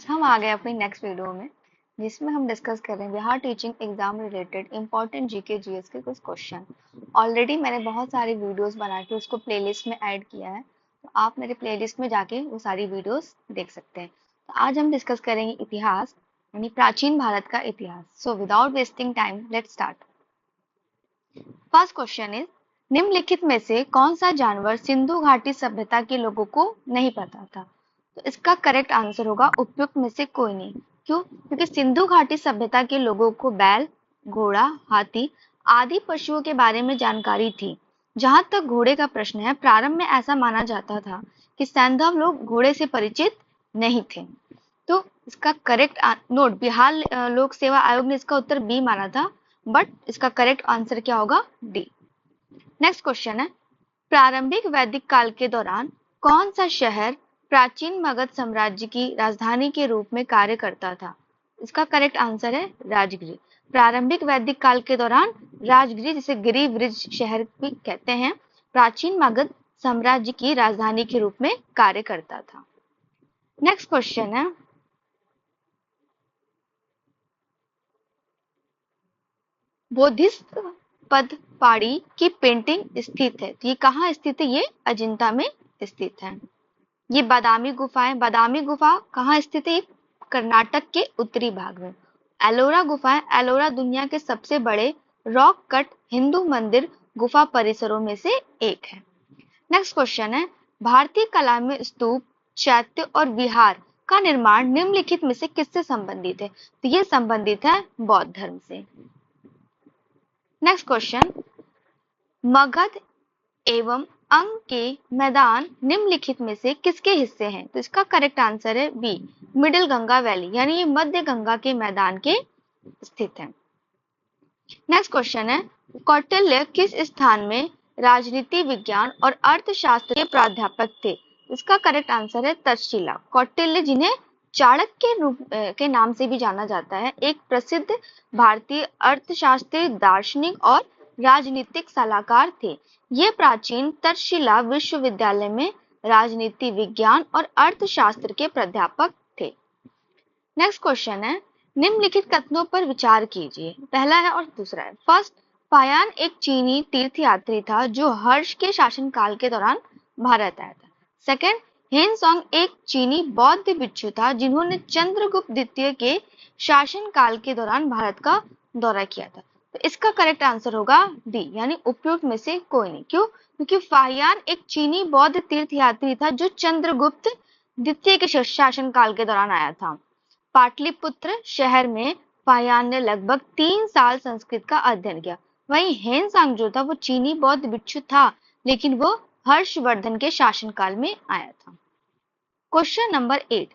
हम आ गए अपनी नेक्स्ट वीडियो में, जिसमें हम डिस्कस कर रहे हैं Bihar teaching exam related important GK GS के कुछ क्वेश्चन। ऑलरेडी मैंने बहुत सारी वीडियोस बना के उसको प्लेलिस्ट में ऐड किया है, तो आप मेरे प्लेलिस्ट में जाके वो सारी वीडियोस देख सकते हैं। तो आज हम डिस्कस करेंगे इतिहास, यानी प्राचीन भारत का इतिहास। So without wasting time let's start. First question is, निम्नलिखित में से कौन सा जानवर सिंधु घाटी सभ्यता के लोगों को नहीं पता था? तो इसका करेक्ट आंसर होगा उपयुक्त में से कोई नहीं। क्यों? क्योंकि सिंधु घाटी सभ्यता के लोगों को बैल, घोड़ा, हाथी आदि पशुओं के बारे में जानकारी थी। जहां तक घोड़े का प्रश्न है, प्रारंभ में ऐसा माना जाता था कि सैंधव लोग घोड़े से परिचित नहीं थे। तो इसका करेक्ट नोट, बिहार लोक सेवा आयोग ने इसका उत्तर बी माना था, बट इसका करेक्ट आंसर क्या होगा? डी। नेक्स्ट क्वेश्चन है, प्रारंभिक वैदिक काल के दौरान कौन सा शहर प्राचीन मगध साम्राज्य की राजधानी के रूप में कार्य करता था? इसका करेक्ट आंसर है राजगिरी। प्रारंभिक वैदिक काल के दौरान राजगिरी, जिसे गिरि ब्रिज शहर भी कहते हैं, प्राचीन मगध साम्राज्य की राजधानी के रूप में कार्य करता था। नेक्स्ट क्वेश्चन है, बोधिसत्व पद पहाड़ी की पेंटिंग स्थित है, तो ये कहाँ स्थित है? ये अजंता में स्थित है। ये बादामी गुफाएं, बादामी गुफा कहाँ स्थित है? कर्नाटक के उत्तरी भाग में। एलोरा गुफाएं, एलोरा दुनिया के सबसे बड़े रॉक कट हिंदू मंदिर गुफा परिसरों में से एक है। नेक्स्ट क्वेश्चन है, भारतीय कला में स्तूप, चैत्य और विहार का निर्माण निम्नलिखित में से किससे संबंधित है? तो ये संबंधित है बौद्ध धर्म से। नेक्स्ट क्वेश्चन, मगध एवं अंग के मैदान निम्नलिखित में से किसके हिस्से हैं? तो इसका करेक्ट आंसर है बी, मिडिल गंगा वैली, यानी ये मध्य गंगा के मैदान के स्थित है। नेक्स्ट क्वेश्चन है, कौटिल्य किस स्थान में राजनीति विज्ञान और अर्थशास्त्र के प्राध्यापक थे? इसका करेक्ट आंसर है तक्षशिला। कौटिल्य, जिन्हें चाणक्य के नाम से भी जाना जाता है, एक प्रसिद्ध भारतीय अर्थशास्त्री, दार्शनिक और राजनीतिक सलाहकार थे। ये प्राचीन तक्षशिला विश्वविद्यालय में राजनीति विज्ञान और अर्थशास्त्र के प्राध्यापक थे। नेक्स्ट क्वेश्चन है, निम्नलिखित कथनों पर विचार कीजिए। पहला है और दूसरा है। फर्स्ट, फायान एक चीनी तीर्थयात्री था जो हर्ष के शासनकाल के दौरान भारत आया था। सेकंड, हेनसोंग एक चीनी बौद्ध भिक्षु था जिन्होंने चंद्रगुप्त द्वितीय के शासनकाल के दौरान भारत का दौरा किया था। तो इसका करेक्ट आंसर होगा डी, यानी उपयुक्त में से कोई नहीं। क्यों? क्योंकि फाहियान एक चीनी बौद्ध तीर्थयात्री था जो चंद्रगुप्त द्वितीय के शासनकाल के दौरान आया था। पाटलिपुत्र शहर में फाहियान ने लगभग 3 साल संस्कृत का अध्ययन किया। वहीं हेनसांग जो था वो चीनी बौद्ध भिक्षु था, लेकिन वो हर्षवर्धन के शासनकाल में आया था। क्वेश्चन नंबर 8,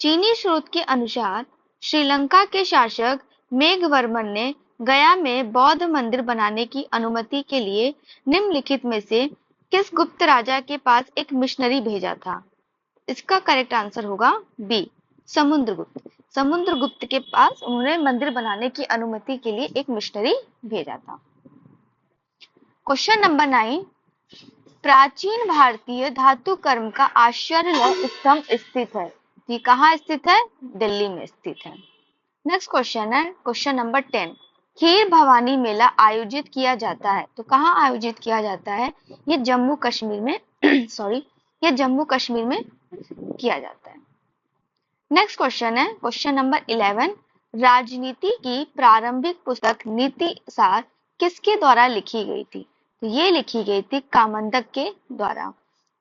चीनी स्रोत के अनुसार श्रीलंका के शासक मेघवर्मन ने गया में बौद्ध मंदिर बनाने की अनुमति के लिए निम्नलिखित में से किस गुप्त राजा के पास एक मिशनरी भेजा था? इसका करेक्ट आंसर होगा बी, समुद्रगुप्त। समुद्रगुप्त के पास उन्होंने मंदिर बनाने की अनुमति के लिए एक मिशनरी भेजा था। क्वेश्चन नंबर 9, प्राचीन भारतीय धातु कर्म का आश्चर्य स्तंभ स्थित है। ये कहाँ स्थित है? दिल्ली में स्थित है। नेक्स्ट क्वेश्चन है क्वेश्चन नंबर 10, खीर भवानी मेला आयोजित किया जाता है, तो कहाँ आयोजित किया जाता है? ये जम्मू कश्मीर में ये जम्मू कश्मीर में किया जाता है। नेक्स्ट क्वेश्चन है क्वेश्चन नंबर 11, राजनीति की प्रारंभिक पुस्तक नीति सार किसके द्वारा लिखी गई थी? तो ये लिखी गई थी कामंदक के द्वारा।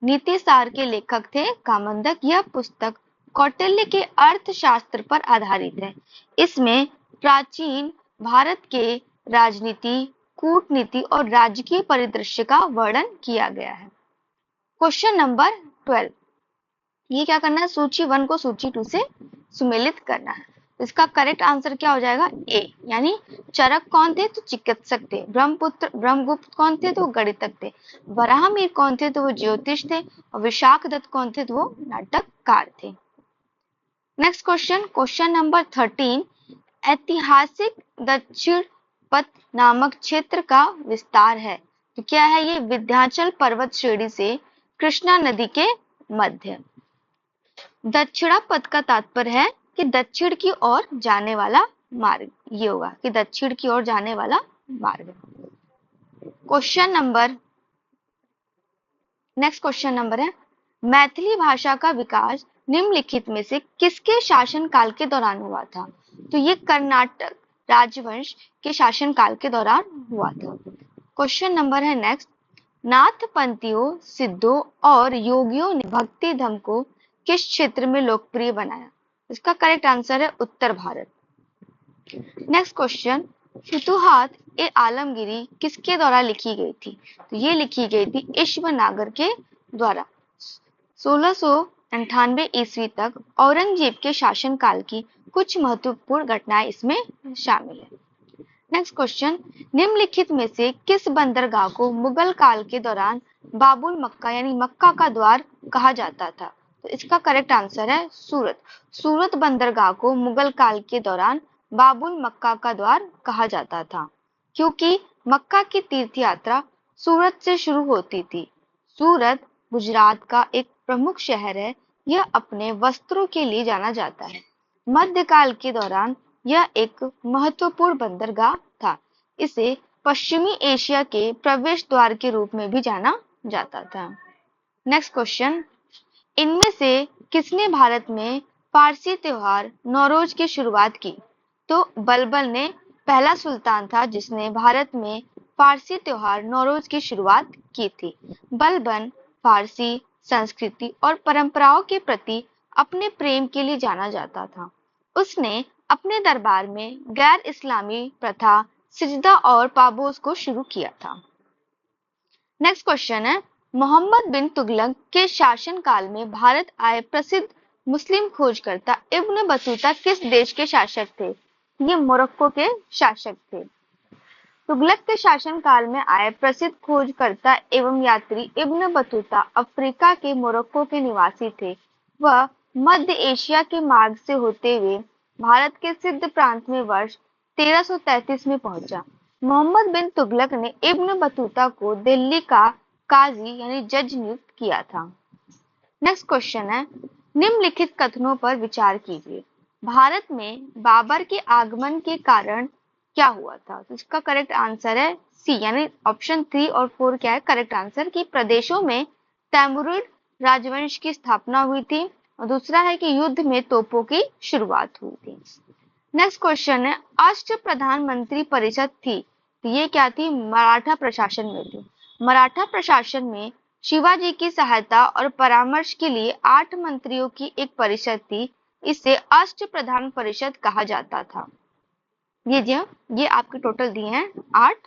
नीति सार के लेखक थे कामंदक। यह पुस्तक कौटिल्य के अर्थशास्त्र पर आधारित है। इसमें प्राचीन भारत के राजनीति, कूटनीति और राजकीय परिदृश्य का वर्णन किया गया है। क्वेश्चन नंबर 12, ये क्या करना है? सूची 1 को सूची 2 से सुमेलित करना है। इसका करेक्ट आंसर क्या हो जाएगा? ए, यानी चरक कौन थे? तो चिकित्सक थे। ब्रह्मगुप्त कौन थे? तो वो गणितज्ञ थे। वराहमिहिर कौन थे? तो वो ज्योतिष थे। और विशाखदत्त कौन थे? तो वो नाटककार थे। नेक्स्ट क्वेश्चन नंबर 13, ऐतिहासिक दक्षिण पथ नामक क्षेत्र का विस्तार है, तो क्या है? ये विंध्याचल पर्वत श्रेणी से कृष्णा नदी के मध्य। दक्षिणा पथ का तात्पर्य है कि दक्षिण की ओर जाने वाला मार्ग, ये होगा कि दक्षिण की ओर जाने वाला मार्ग। नेक्स्ट क्वेश्चन नंबर है, मैथिली भाषा का विकास निम्नलिखित में से किसके शासन काल के दौरान हुआ था? तो ये कर्नाटक राजवंश के शासन काल के दौरान हुआ था। क्वेश्चन नंबर है नेक्स्ट, नाथ पंथियों, सिद्धों और योगियों ने भक्ति धर्म को किस क्षेत्र में लोकप्रिय बनाया? इसका करेक्ट आंसर है उत्तर भारत। नेक्स्ट क्वेश्चन, फुतुहात ए आलमगीरी किसके द्वारा लिखी गई थी? तो ये लिखी गई थी ईश्वरनागर के द्वारा। 1698 ईस्वी तक औरंगजेब के शासनकाल की कुछ महत्वपूर्ण घटनाएं इसमें शामिल है। नेक्स्ट क्वेश्चन, निम्नलिखित में से किस बंदरगाह को मुगल काल के दौरान बाबुल मक्का यानी मक्का का द्वार कहा जाता था? तो इसका करेक्ट आंसर है सूरत। सूरत बंदरगाह को मुगल काल के दौरान बाबुल मक्का का द्वार कहा जाता था, क्योंकि मक्का की तीर्थ यात्रा सूरत से शुरू होती थी। सूरत गुजरात का एक प्रमुख शहर है। यह अपने वस्त्रों के लिए जाना जाता है। मध्यकाल के दौरान यह एक महत्वपूर्ण बंदरगाह था। इसे पश्चिमी एशिया के प्रवेश द्वार के रूप में भी जाना जाता था। नेक्स्ट क्वेश्चन, इनमें से किसने भारत में पारसी त्योहार नौरोज की शुरुआत की? तो बलबन ने पहला सुल्तान था जिसने भारत में पारसी त्योहार नौरोज की शुरुआत की थी। बलबन फारसी संस्कृति और परंपराओं के प्रति अपने प्रेम के लिए जाना जाता था। उसने अपने दरबार में गैर इस्लामी प्रथा सिजदा और पाबोस को शुरू किया था। नेक्स्ट क्वेश्चन है, मोहम्मद बिन तुगलक के शासनकाल में भारत आए प्रसिद्ध मुस्लिम खोजकर्ता इब्न बतूता किस देश के शासक थे? ये मोरक्को के शासक थे। तुगलक के शासनकाल में आए प्रसिद्ध खोजकर्ता एवं यात्री इब्न बतूता अफ्रीका के मोरक्को के निवासी थे। वह मध्य एशिया के मार्ग से होते हुए भारत के सिंध प्रांत में वर्ष 1333 में पहुंचा। मोहम्मद बिन तुगलक ने इब्न बतूता को दिल्ली का काजी यानी जज नियुक्त किया था। नेक्स्ट क्वेश्चन है, निम्नलिखित कथनों पर विचार कीजिए। भारत में बाबर के आगमन के कारण क्या हुआ था? तो इसका करेक्ट आंसर है सी, यानी ऑप्शन 3 और 4 क्या है करेक्ट आंसर, कि प्रदेशों में तैमूरिड राजवंश की स्थापना हुई थी, और दूसरा है कि युद्ध में तोपों की शुरुआत हुई थी। नेक्स्ट क्वेश्चन है, अष्ट प्रधानमंत्री परिषद थी, तो ये क्या थी? मराठा प्रशासन में थी। मराठा प्रशासन में शिवाजी की सहायता और परामर्श के लिए 8 मंत्रियों की एक परिषद थी। इसे अष्ट प्रधान परिषद कहा जाता था। ये आपके टोटल दिए हैं 8,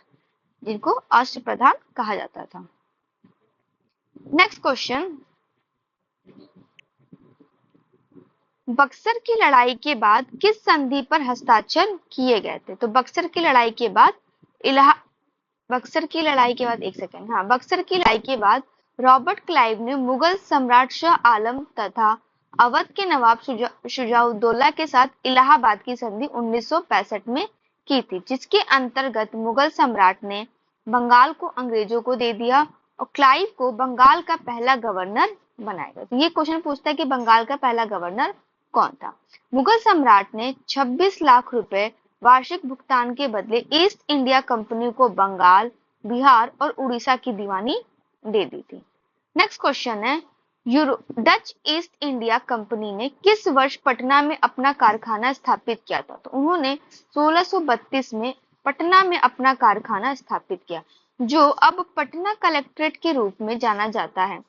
जिनको अष्ट प्रधान कहा जाता था। नेक्स्ट क्वेश्चन, बक्सर की लड़ाई के बाद किस संधि पर हस्ताक्षर किए गए थे? तो बक्सर की लड़ाई के बाद बक्सर की लड़ाई के बाद रॉबर्ट क्लाइव ने मुगल सम्राट शाह आलम तथा अवध के नवाब शुजाउद्दौला के साथ इलाहाबाद की संधि 1965 में की थी, जिसके अंतर्गत मुगल सम्राट ने बंगाल को अंग्रेजों को दे दिया और क्लाइव को बंगाल का पहला गवर्नर बनाया। तो ये क्वेश्चन पूछता है कि बंगाल का पहला गवर्नर कौन था? मुगल सम्राट ने 26 लाख रुपए वार्षिक भुगतान के बदले ईस्ट इंडिया कंपनी को बंगाल, बिहार और उड़ीसा की दीवानी दे दी थी। नेक्स्ट क्वेश्चन है, डच ईस्ट इंडिया कंपनी ने किस वर्ष पटना में अपना कारखाना स्थापित किया था? तो उन्होंने 1632 में पटना में अपना कारखाना स्थापित किया, जो अब पटना कलेक्ट्रेट के रूप में जाना जाता है।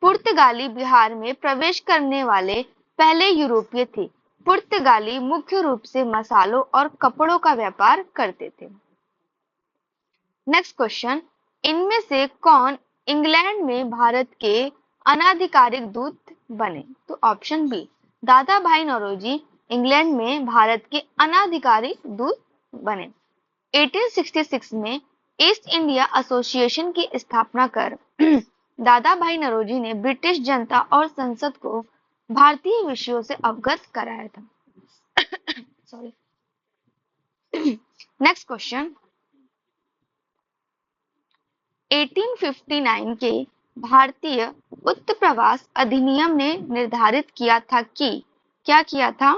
पुर्तगाली बिहार में प्रवेश करने वाले पहले यूरोपीय थे। पुर्तगाली मुख्य रूप से मसालों और कपड़ों का व्यापार करते थे। नेक्स्ट क्वेश्चन, इनमें से कौन इंग्लैंड में भारत के अनाधिकारिक दूत बने? तो ऑप्शन बी, दादा भाई नौरोजी इंग्लैंड में भारत के अनाधिकारिक दूत बने। 1866 में ईस्ट इंडिया एसोसिएशन की स्थापना कर दादा भाई नौरोजी ने ब्रिटिश जनता और संसद को भारतीय विषयों से अवगत कराया था। सॉरी। नेक्स्ट क्वेश्चन, 1859 के भारतीय उत्प्रवास अधिनियम ने निर्धारित किया था कि क्या किया था?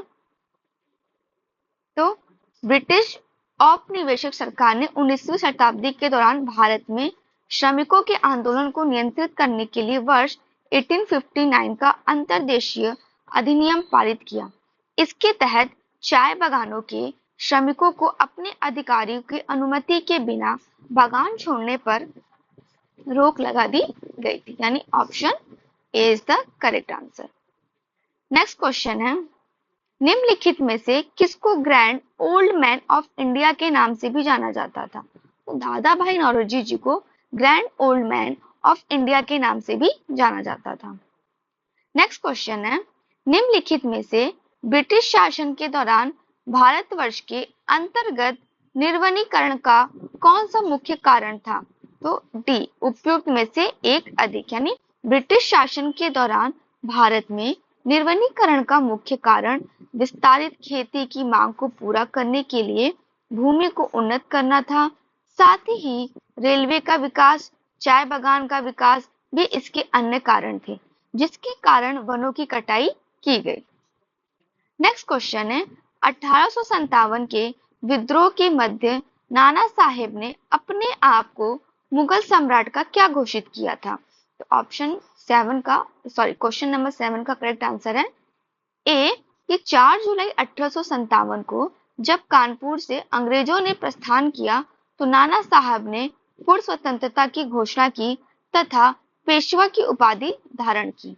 तो ब्रिटिश औपनिवेशिक सरकार ने 19वीं शताब्दी के दौरान भारत में श्रमिकों के आंदोलन को नियंत्रित करने के लिए वर्ष 1859 का अंतर्देशीय अधिनियम पारित किया। इसके तहत चाय बागानों के श्रमिकों को अपने अधिकारियों की अनुमति के बिना बागान छोड़ने पर रोक लगा दी गई थी, यानी option A is the correct answer. Next question है, निम्नलिखित में से किसको grand old man of India के नाम से भी जाना जाता था? तो दादा भाई नौरोजी जी को grand old man of India के नाम से भी जाना जाता था। नेक्स्ट क्वेश्चन है, निम्नलिखित में से ब्रिटिश शासन के दौरान भारतवर्ष के अंतर्गत निर्वनीकरण का कौन सा मुख्य कारण था? तो डी, उपयुक्त में से एक अधिक, यानी ब्रिटिश शासन के दौरान भारत में निर्वनीकरण का मुख्य कारण विस्तारित खेती की मांग को पूरा करने के लिए भूमि को उन्नत करना था। साथ ही रेलवे का विकास, चाय बागान का विकास भी इसके अन्य कारण थे, जिसके कारण वनों की कटाई की गई। नेक्स्ट क्वेश्चन है, 1857 के विद्रोह के मध्य नाना साहेब ने अपने आप को मुगल सम्राट का क्या घोषित किया था? तो क्वेश्चन नंबर 7 का करेक्ट आंसर है ए, कि 4 जुलाई 1857 को जब कानपुर से अंग्रेजों ने प्रस्थान किया तो नाना साहब ने पूर्ण स्वतंत्रता की घोषणा की तथा पेशवा की उपाधि धारण की।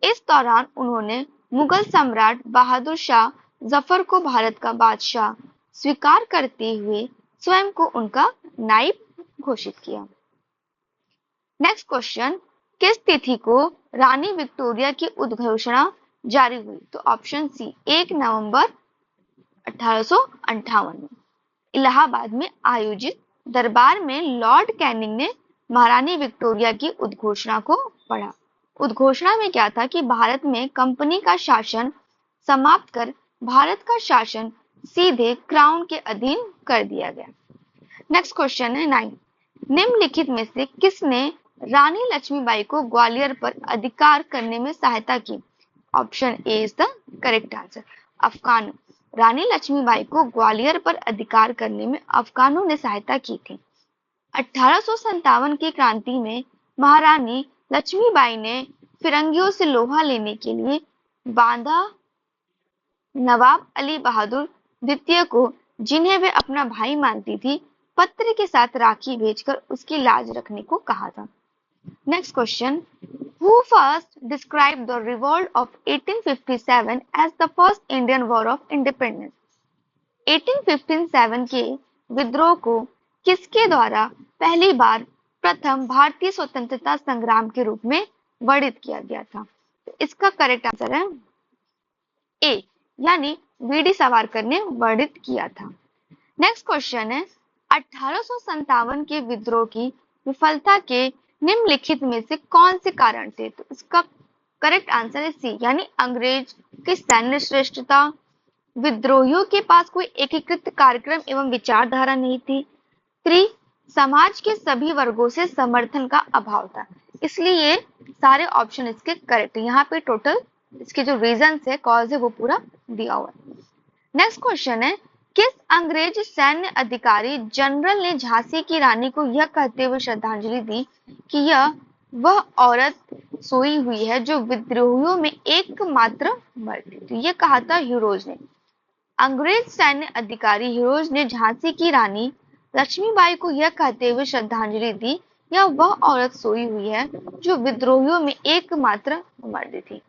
इस दौरान उन्होंने मुगल सम्राट बहादुर शाह जफर को भारत का बादशाह स्वीकार करते हुए स्वयं को उनका नायब घोषित किया। नेक्स्ट क्वेश्चन, किस तिथि को रानी विक्टोरिया की उद्घोषणा जारी हुई? तो ऑप्शन सी, 1 नवंबर 1858 में इलाहाबाद में आयोजित दरबार में लॉर्ड कैनिंग ने महारानी विक्टोरिया की उद्घोषणा को पढ़ा। उद्घोषणा में क्या था कि भारत में कंपनी का शासन समाप्त कर भारत का शासन सीधे क्राउन के अधीन कर दिया गया। नेक्स्ट क्वेश्चन है 9, निम्नलिखित में से किसने रानी लक्ष्मीबाई को ग्वालियर पर अधिकार करने में सहायता की? Option A is the correct answer, Afghan. Rani Lakshmibai को ग्वालियर पर अधिकार करने में अफगानों ने सहायता की थी। 1857 की क्रांति में महारानी लक्ष्मीबाई ने फिरंगियों से लोहा लेने के लिए बांदा नवाब अली बहादुर द्वितीय को, जिन्हें वे अपना भाई मानती थी, पत्र के साथ राखी भेजकर उसकी लाज रखने को कहा था। Next question, who first describe the revolt of 1857 as the first Indian war of independence? 1857 के विद्रोह को किसके द्वारा पहली बार प्रथम भारतीय स्वतंत्रता संग्राम के रूप में वर्णित किया गया था? इसका करेक्ट आंसर है ए, यानी वीडी सावरकर ने वर्णित किया था। नेक्स्ट क्वेश्चन है, 1857 के विद्रोह की विफलता के निम्नलिखित में से कौन से कारण थे? तो इसका करेक्ट आंसर है सी, यानी अंग्रेज की सैन्य श्रेष्ठता, विद्रोहियों के पास कोई एकीकृत कार्यक्रम एवं विचारधारा नहीं थी, 3 समाज के सभी वर्गों से समर्थन का अभाव था। इसलिए सारे ऑप्शन इसके करेक्ट है। यहाँ पे टोटल इसके जो रीजन है, कॉज है, वो पूरा दिया हुआ है। नेक्स्ट क्वेश्चन है, किस अंग्रेज सैन्य अधिकारी जनरल ने झांसी की रानी को यह कहते हुए श्रद्धांजलि दी कि यह वह औरत सोई हुई है जो विद्रोहियों में एकमात्र मर्द थी? तो ये कहा था ह्यूरोज ने। अंग्रेज सैन्य अधिकारी ह्यूरोज ने झांसी की रानी लक्ष्मीबाई को यह कहते हुए श्रद्धांजलि दी, यह वह औरत सोई हुई है जो विद्रोहियों में एकमात्र मर्द थी।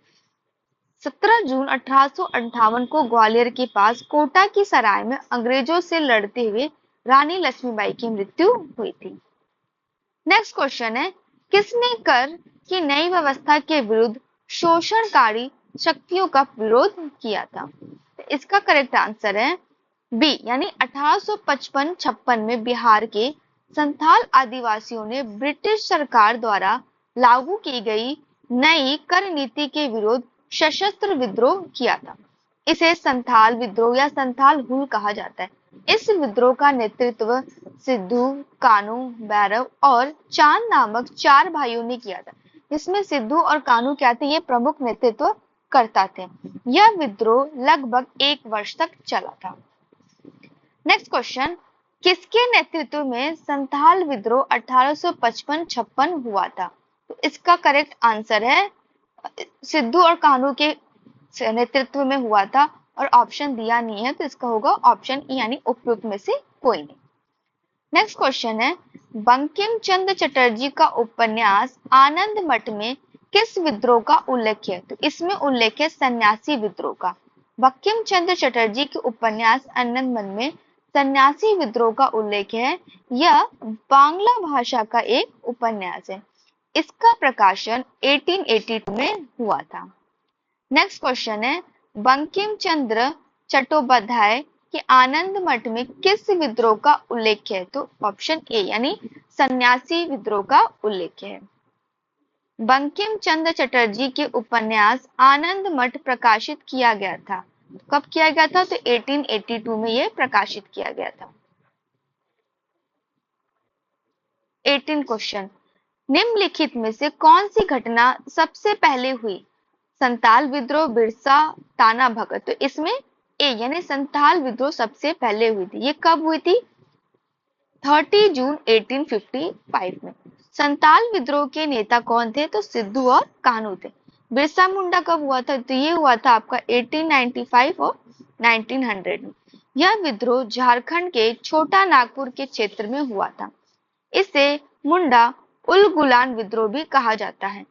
17 जून 1858 को ग्वालियर के पास कोटा की सराय में अंग्रेजों से लड़ते हुए रानी लक्ष्मीबाई की मृत्यु हुई थी। नेक्स्ट क्वेश्चन है, किसने कर की नई व्यवस्था के विरुद्ध शोषणकारी शक्तियों का विरोध किया था? इसका करेक्ट आंसर है बी, यानी 1855-56 में बिहार के संथाल आदिवासियों ने ब्रिटिश सरकार द्वारा लागू की गई नई कर नीति के विरुद्ध सशस्त्र विद्रोह किया था। इसे संथाल विद्रोह या संथाल हुल कहा जाता है। इस विद्रोह का नेतृत्व सिद्धू, कानू, भैरव और चांद नामक 4 भाइयों ने किया था। इसमें सिद्धू और कानू क्या थे? ये प्रमुख नेतृत्व करता थे। यह विद्रोह लगभग 1 वर्ष तक चला था। नेक्स्ट क्वेश्चन, किसके नेतृत्व में संथाल विद्रोह 1855-56 हुआ था? तो इसका करेक्ट आंसर है सिद्धू और कान्हू के नेतृत्व में हुआ था और ऑप्शन दिया नहीं है तो इसका होगा ऑप्शन ई यानी उपयुक्त में से कोई नहीं। नेक्स्ट क्वेश्चन है, बंकिम चंद्र चटर्जी का उपन्यास आनंद मठ में किस विद्रोह का उल्लेख है? तो इसमें उल्लेख है सन्यासी विद्रोह का। बंकिम चंद्र चटर्जी के उपन्यास आनंद मठ में सन्यासी विद्रोह का उल्लेख है। यह बांग्ला भाषा का एक उपन्यास है। इसका प्रकाशन 1882 में हुआ था। नेक्स्ट क्वेश्चन है, बंकिम चंद्र चट्टोपाध्याय के आनंद मठ में किस विद्रोह का उल्लेख है? तो ऑप्शन ए यानी सन्यासी विद्रोह का उल्लेख है। बंकिम चंद्र चटर्जी के उपन्यास आनंद मठ प्रकाशित किया गया था। कब किया गया था? तो 1882 में यह प्रकाशित किया गया था। 18 क्वेश्चन, निम्नलिखित में से कौन सी घटना सबसे पहले हुई? संताल विद्रोह, बिरसा, ताना भगत। तो इसमें ए यानी संताल विद्रोह सबसे पहले हुई थी। ये कब हुई थी? 30 जून 1855 में। संताल विद्रोह के नेता कौन थे? तो सिद्धू और कान्हू थे। बिरसा मुंडा कब हुआ था? तो ये हुआ था आपका 1895 और 1900 में। यह विद्रोह झारखंड के छोटा नागपुर के क्षेत्र में हुआ था। इसे मुंडा उल गुलान विद्रोह भी कहा जाता है।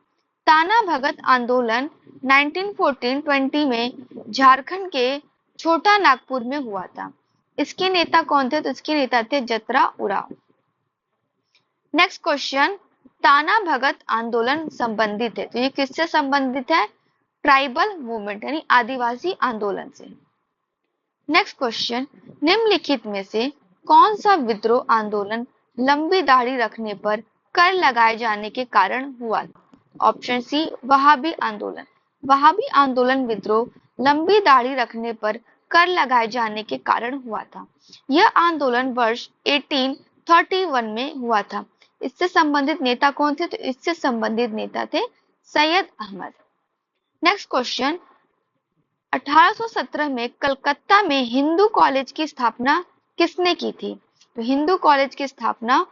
ताना भगत आंदोलन 1914-20 में झारखंड के छोटा नागपुर में हुआ था। इसके नेता कौन थे? तो इसके नेता थे जतरा उराव। नेक्स्ट क्वेश्चन, ताना भगत आंदोलन संबंधित है। तो ये किससे संबंधित है? ट्राइबल मूवमेंट यानी आदिवासी आंदोलन से। नेक्स्ट क्वेश्चन, निम्नलिखित में से कौन सा विद्रोह आंदोलन लंबी दाढ़ी रखने पर कर लगाए जाने के कारण हुआ? ऑप्शन सी वहाबी आंदोलन। वहाबी आंदोलन विद्रोह लंबी दाढ़ी रखने पर कर लगाए जाने के कारण हुआ था। यह आंदोलन वर्ष 1831 में हुआ था। इससे संबंधित नेता कौन थे? तो इससे संबंधित नेता थे सैयद अहमद। नेक्स्ट क्वेश्चन, 1817 में कलकत्ता में हिंदू कॉलेज की स्थापना किसने की थी? तो हिंदू कॉलेज की स्थापना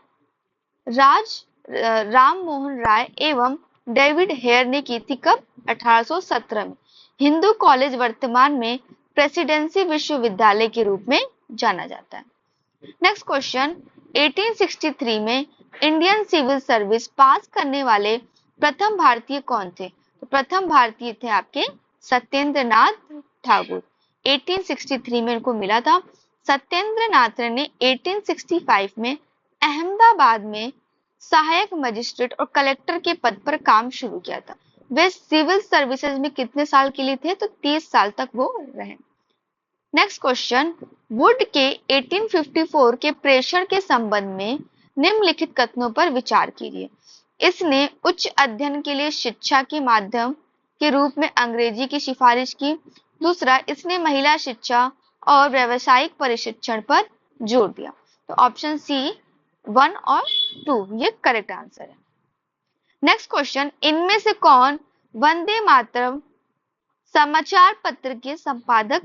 राम मोहन राय एवं डेविड हेयर ने की थी। कब? 1817 में। हिंदू कॉलेज वर्तमान में प्रेसिडेंसी विश्वविद्यालय के रूप में जाना जाता है। नेक्स्ट क्वेश्चन, 1863 में इंडियन सिविल सर्विस पास करने वाले प्रथम भारतीय कौन थे? तो प्रथम भारतीय थे आपके सत्येंद्र नाथ ठाकुर। 1863 में इनको मिला था। सत्येंद्र नाथ ने 1865 में अहमदाबाद में सहायक मजिस्ट्रेट और कलेक्टर के पद पर काम शुरू किया था। वे सिविल सर्विसेज में कितने साल के लिए थे? तो 30 साल तक वो रहे। नेक्स्ट क्वेश्चन, वुड के 1854 के प्रेशर के संबंध में निम्नलिखित कथनों पर विचार कीजिए। इसने उच्च अध्ययन के लिए शिक्षा के माध्यम के रूप में अंग्रेजी की सिफारिश की। दूसरा, इसने महिला शिक्षा और व्यावसायिक प्रशिक्षण पर जोर दिया। तो ऑप्शन सी 1 और 2 ये करेक्ट आंसर है। नेक्स्ट क्वेश्चन, इनमें से कौन वंदे मातरम समाचार पत्र के संपादक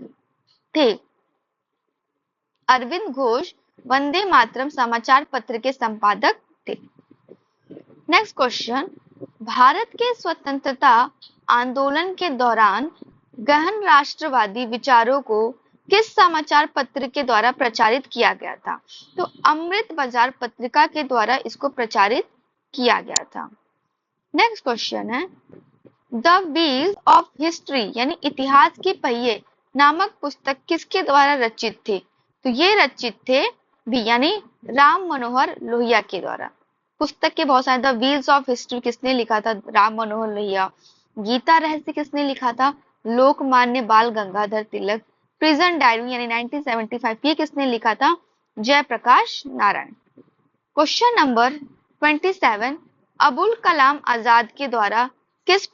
थे? अरविंद घोष वंदे मातरम समाचार पत्र के संपादक थे। नेक्स्ट क्वेश्चन, भारत के स्वतंत्रता आंदोलन के दौरान गहन राष्ट्रवादी विचारों को किस समाचार पत्र के द्वारा प्रचारित किया गया था? तो अमृत बाजार पत्रिका के द्वारा इसको प्रचारित किया गया था। नेक्स्ट क्वेश्चन है, द व्हील्स ऑफ हिस्ट्री यानी इतिहास के पहिए नामक पुस्तक किसके द्वारा रचित थे? तो ये रचित थे बी यानी राम मनोहर लोहिया के द्वारा। पुस्तक के बहुत सारे, द व्हील्स ऑफ हिस्ट्री किसने लिखा था? राम मनोहर लोहिया। गीता रहस्य किसने लिखा था? लोकमान्य बाल गंगाधर तिलक। प्रिजन डायरी यानी 1975 ये किसने लिखा था? जयप्रकाश नारायण। क्वेश्चन नंबर 27, अबुल कलाम आजाद के द्वारा किस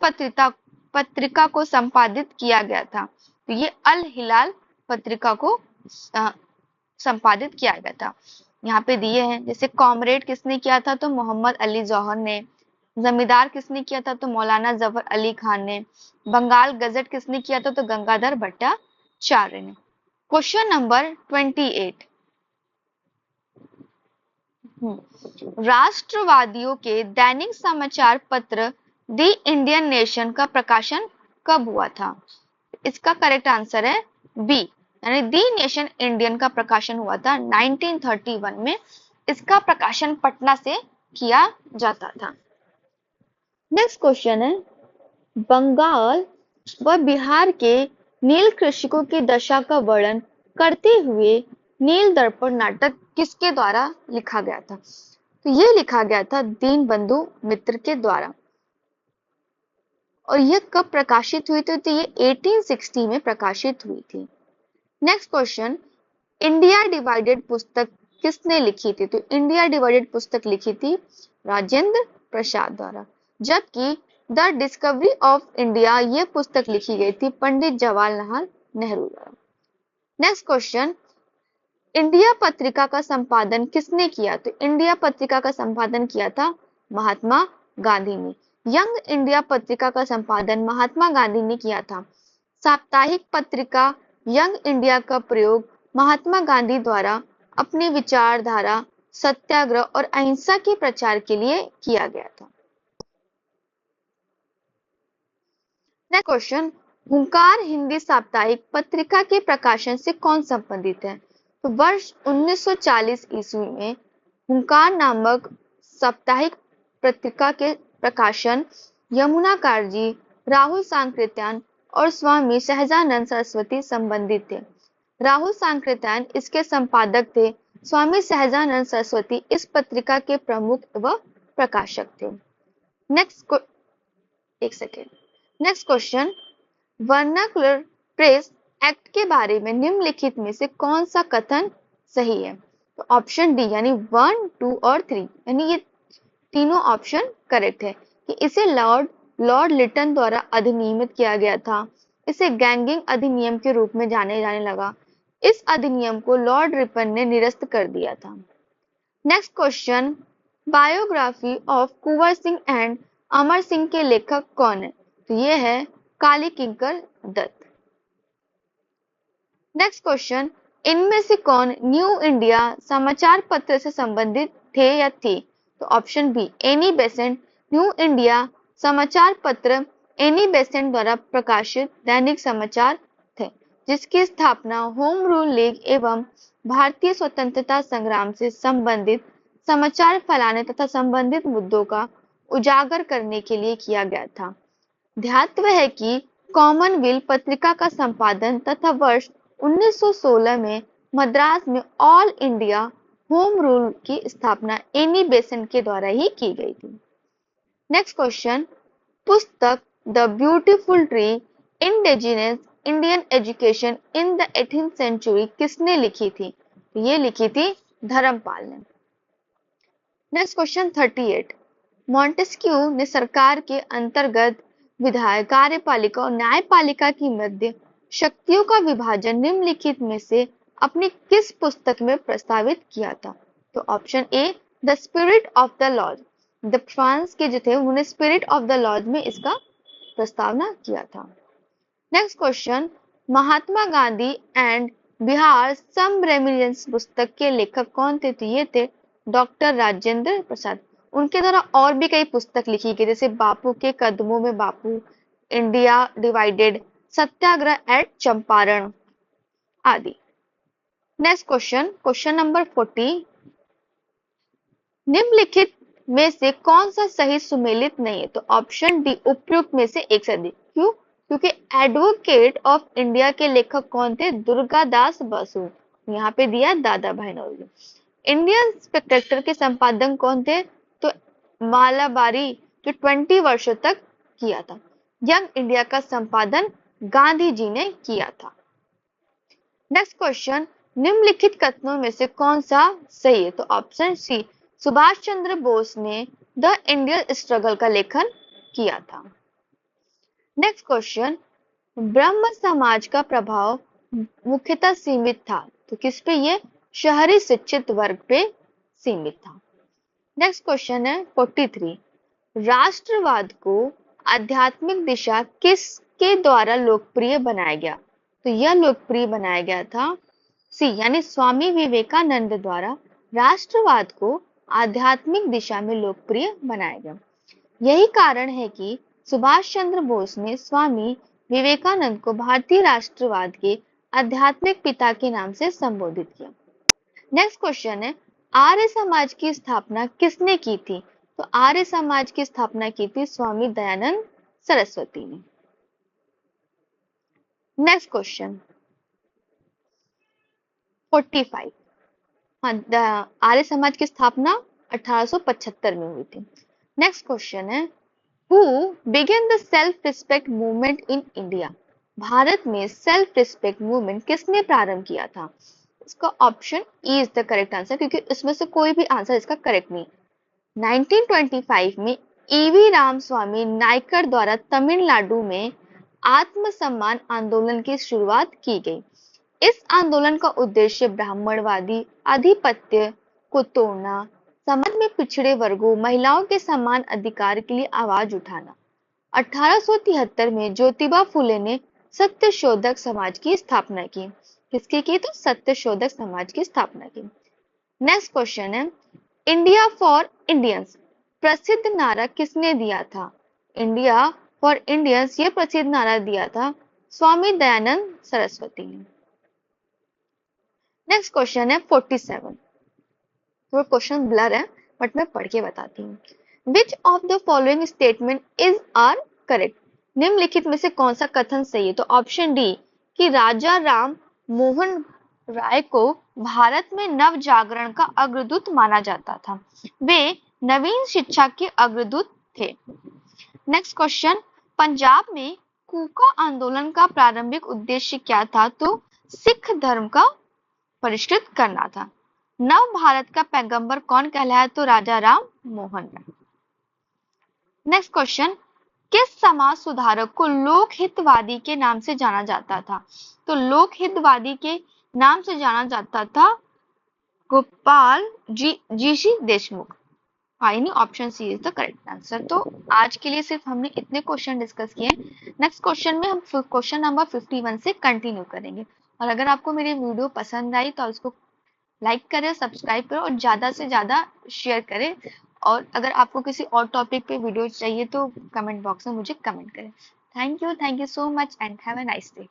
पत्रिका को संपादित किया गया था? तो ये अल हिलाल पत्रिका को संपादित किया गया था। यहाँ पे दिए हैं, जैसे कॉमरेड किसने किया था? तो मोहम्मद अली जौहर ने। जमींदार किसने किया था? तो मौलाना जफर अली खान ने। बंगाल गजट किसने किया था? तो गंगाधर भट्टाचार्य ने। क्वेश्चन नंबर 28, राष्ट्रवादियों के दैनिक समाचार पत्र दी इंडियन नेशन का प्रकाशन कब हुआ था? इसका करेक्ट आंसर है बी, यानी दी नेशन इंडियन का प्रकाशन हुआ था 1931 में। इसका प्रकाशन पटना से किया जाता था। नेक्स्ट क्वेश्चन है, बंगाल व बिहार के नील कृषकों की दशा का वर्णन करते हुए नील दर्पण नाटक किसके द्वारा लिखा गया था? तो ये लिखा गया था दीनबंधु मित्र के द्वारा। और यह कब प्रकाशित हुई थी? तो ये 1860 में प्रकाशित हुई थी। नेक्स्ट क्वेश्चन, इंडिया डिवाइडेड पुस्तक किसने लिखी थी? तो इंडिया डिवाइडेड पुस्तक लिखी थी राजेंद्र प्रसाद द्वारा, जबकि द डिस्कवरी ऑफ इंडिया ये पुस्तक लिखी गई थी पंडित जवाहरलाल नेहरू द्वारा। नेक्स्ट क्वेश्चन, इंडिया पत्रिका का संपादन किसने किया? तो इंडिया पत्रिका का संपादन किया था महात्मा गांधी ने। यंग इंडिया पत्रिका का संपादन महात्मा गांधी ने किया था। साप्ताहिक पत्रिका यंग इंडिया का प्रयोग महात्मा गांधी द्वारा अपनी विचारधारा, सत्याग्रह और अहिंसा के प्रचार के लिए किया गया था। नेक्स्ट क्वेश्चन, हुंकार हिंदी साप्ताहिक पत्रिका के प्रकाशन से कौन संबंधित है? तो वर्ष 1940 ईस्वी में हुंकार नामक साप्ताहिक पत्रिका के प्रकाशन यमुना कारजी, राहुल सांकृत्यायन और स्वामी सहजानंद सरस्वती संबंधित थे। राहुल सांकृत्यायन इसके संपादक थे। स्वामी सहजानंद सरस्वती इस पत्रिका के प्रमुख व प्रकाशक थे। Next question, vernacular press act के बारे में निम्नलिखित में से कौन सा कथन सही है? तो ऑप्शन डी यानी 1, 2 और 3, यानी ये तीनों ऑप्शन करेक्ट है कि इसे लॉर्ड लिटन द्वारा अधिनियमित किया गया था। इसे गैंगिंग अधिनियम के रूप में जाने लगा। इस अधिनियम को लॉर्ड रिपन ने निरस्त कर दिया था। Next question, biography of Kunwar Singh and Amar Singh के लेखक कौन है? तो ये है काली किंकर दत्त। नेक्स्ट क्वेश्चन, इनमें से कौन न्यू इंडिया समाचार पत्र से संबंधित थे या थी? तो option B, Annie Besant. New India समाचार पत्र एनी बेसेंट द्वारा प्रकाशित दैनिक समाचार थे, जिसकी स्थापना होम रूल लीग एवं भारतीय स्वतंत्रता संग्राम से संबंधित समाचार फैलाने तथा संबंधित मुद्दों का उजागर करने के लिए किया गया था। ध्यातव्य है कि कॉमनवेल्थ पत्रिका का संपादन तथा वर्ष 1916 में मद्रास में ऑल इंडिया होम रूल की स्थापना एनी बेसेंट के द्वारा ही की गई थी। नेक्स्ट क्वेश्चन, पुस्तक the beautiful tree indigenous Indian education in the 18th century किसने लिखी थी? ये लिखी थी धर्मपाल ने। नेक्स्ट क्वेश्चन 38, मॉन्टेस्क्यू ने सरकार के अंतर्गत विधायक, कार्यपालिका और न्यायपालिका की मध्य शक्तियों का विभाजन निम्नलिखित में से अपनी किस पुस्तक में प्रस्तावित किया था? तो option A, the spirit of the laws. The France के जो थे उन्होंने स्पिरिट ऑफ द लॉज में इसका प्रस्तावना किया था। Next question, Mahatma Gandhi and Bihar some reminiscences पुस्तक के लेखक कौन थे? तो ये थे डॉक्टर राजेंद्र प्रसाद। उनके द्वारा और भी कई पुस्तक लिखी गई, जैसे बापू के कदमों में बापू, इंडिया डिवाइडेड, सत्याग्रह एट चंपारण आदि। नेक्स्ट क्वेश्चन, क्वेश्चन नंबर 40, निम्नलिखित में से कौन सा सही सुमेलित नहीं है? तो ऑप्शन डी, उपयुक्त में से एक से अधिक। क्यों? क्योंकि एडवोकेट ऑफ इंडिया के लेखक कौन थे? दुर्गादास बसु। यहाँ पे दिया दादा भाई नौरोजी। इंडियन स्पेक्टेटर के संपादक कौन थे? तो मालाबारी, जो 20 वर्षों तक किया था। यंग इंडिया का संपादन गांधी जी ने किया था। नेक्स्ट क्वेश्चन, निम्नलिखित कथनों में से कौन सा सही है? तो ऑप्शन सी, सुभाष चंद्र बोस ने द इंडियन स्ट्रगल का लेखन किया था। नेक्स्ट क्वेश्चन, ब्रह्म समाज का प्रभाव मुख्यतः सीमित था, तो किस पे? ये शहरी शिक्षित वर्ग पे सीमित था। नेक्स्ट क्वेश्चन है 43, राष्ट्रवाद को आध्यात्मिक दिशा किसके द्वारा लोकप्रिय बनाया गया? तो यह लोकप्रिय बनाया गया था सी, यानी स्वामी विवेकानंद द्वारा राष्ट्रवाद को आध्यात्मिक दिशा में लोकप्रिय बनाया गया। यही कारण है कि सुभाष चंद्र बोस ने स्वामी विवेकानंद को भारतीय राष्ट्रवाद के आध्यात्मिक पिता के नाम से संबोधित किया। नेक्स्ट क्वेश्चन है, आर्य समाज की स्थापना किसने की थी? तो आर्य समाज की स्थापना की थी स्वामी दयानंद सरस्वती ने। Next question 45। आर्य समाज की स्थापना 1875 में हुई थी। नेक्स्ट क्वेश्चन है, who began the self respect movement in India? Bharat में सेल्फ रिस्पेक्ट मूवमेंट किसने प्रारंभ किया था? इसका option E is the correct answer, क्योंकि इसमें से कोई भी आंसर इसका करेक्ट नहीं। 1925 में ईवी रामस्वामी नायकर द्वारा तमिलनाडु में आत्मसम्मान आंदोलन की शुरुआत की गई। इस आंदोलन का उद्देश्य ब्राह्मणवादी आधिपत्य को तोड़ना, समाज में पिछड़े वर्गों, महिलाओं के समान अधिकार के लिए आवाज उठाना। 1873 में ज्योतिबा फुले ने सत्यशोधक समाज की स्थापना की। किसकी की? तो सत्यशोधक समाज की स्थापना की। नेक्स्ट क्वेश्चन है, इंडिया फॉर इंडियंस प्रसिद्ध नारा किसने दिया था? इंडिया फॉर इंडियंस ये प्रसिद्ध नारा दिया था स्वामी दयानंद सरस्वती ने। नेक्स्ट क्वेश्चन है 47। तो क्वेश्चन ब्लर है बट मैं पढ़ के बताती हूँ। Which of the following statement is are correct? निम्नलिखित में से कौन सा कथन सही है? तो ऑप्शन डी कि राजा राम मोहन राय को भारत में नव जागरण का अग्रदूत माना जाता था। वे नवीन शिक्षा के अग्रदूत थे। नेक्स्ट क्वेश्चन, पंजाब में कूका आंदोलन का प्रारंभिक उद्देश्य क्या था? तो सिख धर्म का परिष्कृत करना था। नव भारत का पैगंबर कौन कहलाया? तो राजा राम मोहन राय। नेक्स्ट क्वेश्चन, किस समाज सुधारक को लोक हितवादी के नाम से जाना जाता था? तो लोक हितवादी के नाम से जाना जाता था गोपाल जी देशमुख। यानी option C is the correct answer. तो आज के लिए सिर्फ हमने इतने क्वेश्चन डिस्कस किए। नेक्स्ट क्वेश्चन में हम क्वेश्चन नंबर 51 से कंटिन्यू करेंगे। और अगर आपको मेरी वीडियो पसंद आई तो उसको लाइक करें, सब्सक्राइब करें और ज़्यादा से ज़्यादा शेयर करें। और अगर आपको किसी और टॉपिक पे वीडियो चाहिए तो कमेंट बॉक्स में मुझे कमेंट करें। Thank you so much and have a nice day.